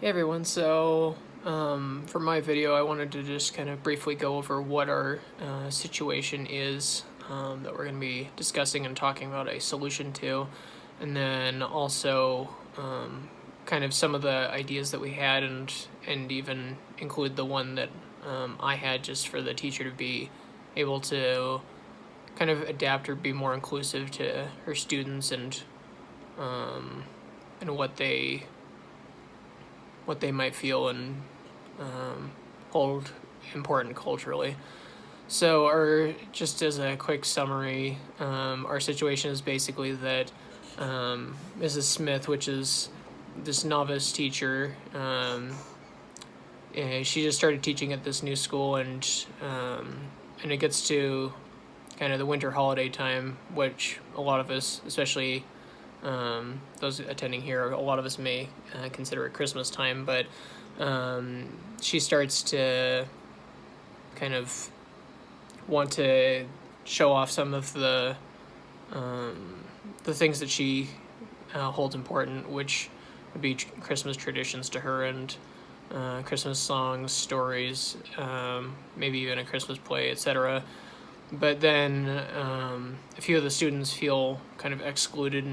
Hey everyone, so for my video I wanted to just kind of briefly go over what our situation is that we're going to be discussing and talking about a solution to, and then also kind of some of the ideas that we had and even include the one that I had just for the teacher to be able to kind of adapt or be more inclusive to her students and what they might feel and hold important culturally. So, just as a quick summary, our situation is basically that Mrs. Smith, which is this novice teacher, she just started teaching at this new school, and it gets to kind of the winter holiday time, which a lot of us, especially those attending here, a lot of us may consider it Christmas time, but she starts to kind of want to show off some of the things that she holds important, which would be Christmas traditions to her and Christmas songs, stories, maybe even a Christmas play, etc. But then a few of the students feel kind of excluded,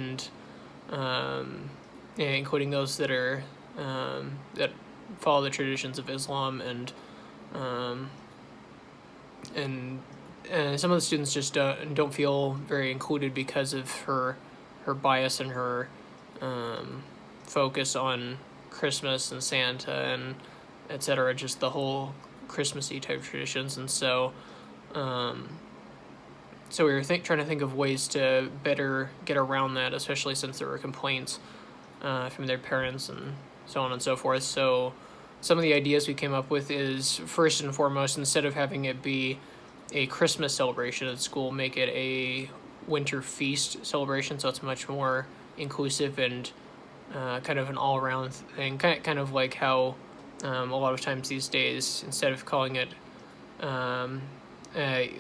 and including those that are that follow the traditions of Islam, and some of the students just don't feel very included because of her bias and her focus on Christmas and Santa and etc. Just the whole Christmassy type traditions, and so. So we were trying to think of ways to better get around that, especially since there were complaints from their parents and so on and so forth. So some of the ideas we came up with is, first and foremost, instead of having it be a Christmas celebration at school, make it a winter feast celebration, so it's much more inclusive and kind of an all-around thing, kind of like how a lot of times these days, instead of calling it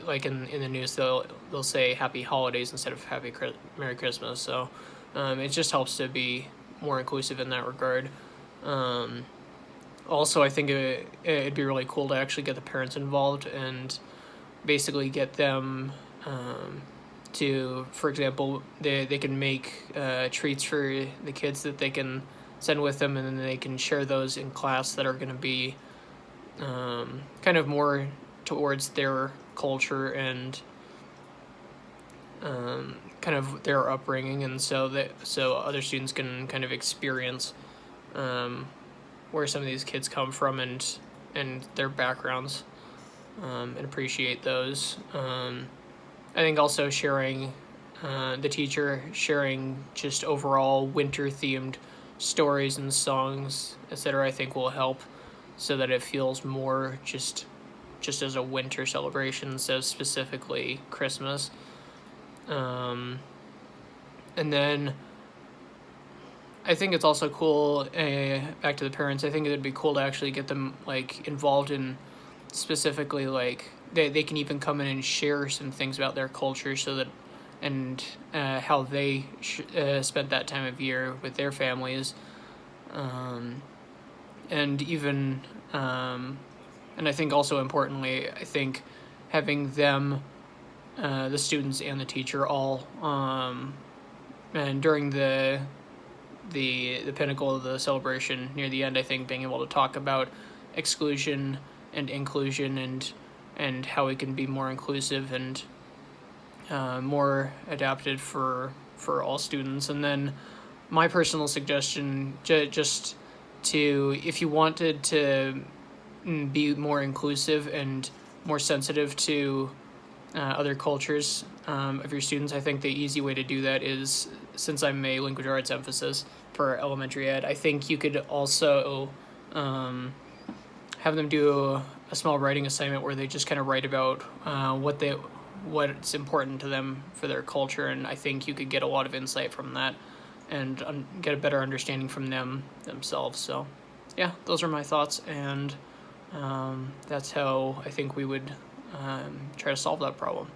like in the news, they'll say Happy Holidays instead of Merry Christmas. So it just helps to be more inclusive in that regard. Also, I think it'd be really cool to actually get the parents involved and basically get them to, for example, they can make treats for the kids that they can send with them, and then they can share those in class that are going to be kind of more towards their culture and kind of their upbringing, and so other students can kind of experience where some of these kids come from and their backgrounds, and appreciate those. I think also sharing the teacher sharing just overall winter themed stories and songs, etc., I think will help so that it feels more just as a winter celebration instead of specifically Christmas. And then I think it's also cool, back to the parents, I think it'd be cool to actually get them like involved in specifically, like they can even come in and share some things about their culture, so that and how they spent that time of year with their families, and even and I think also importantly, I think having them, the students and the teacher, all and during the pinnacle of the celebration near the end, I think being able to talk about exclusion and inclusion and how it can be more inclusive and more adapted for all students. And then my personal suggestion, just to, if you wanted to be more inclusive and more sensitive to other cultures of your students, I think the easy way to do that is, since I'm a language arts emphasis for elementary ed, I think you could also have them do a small writing assignment where they just kind of write about what's important to them for their culture, and I think you could get a lot of insight from that and get a better understanding from themselves. So yeah, those are my thoughts, and that's how I think we would try to solve that problem.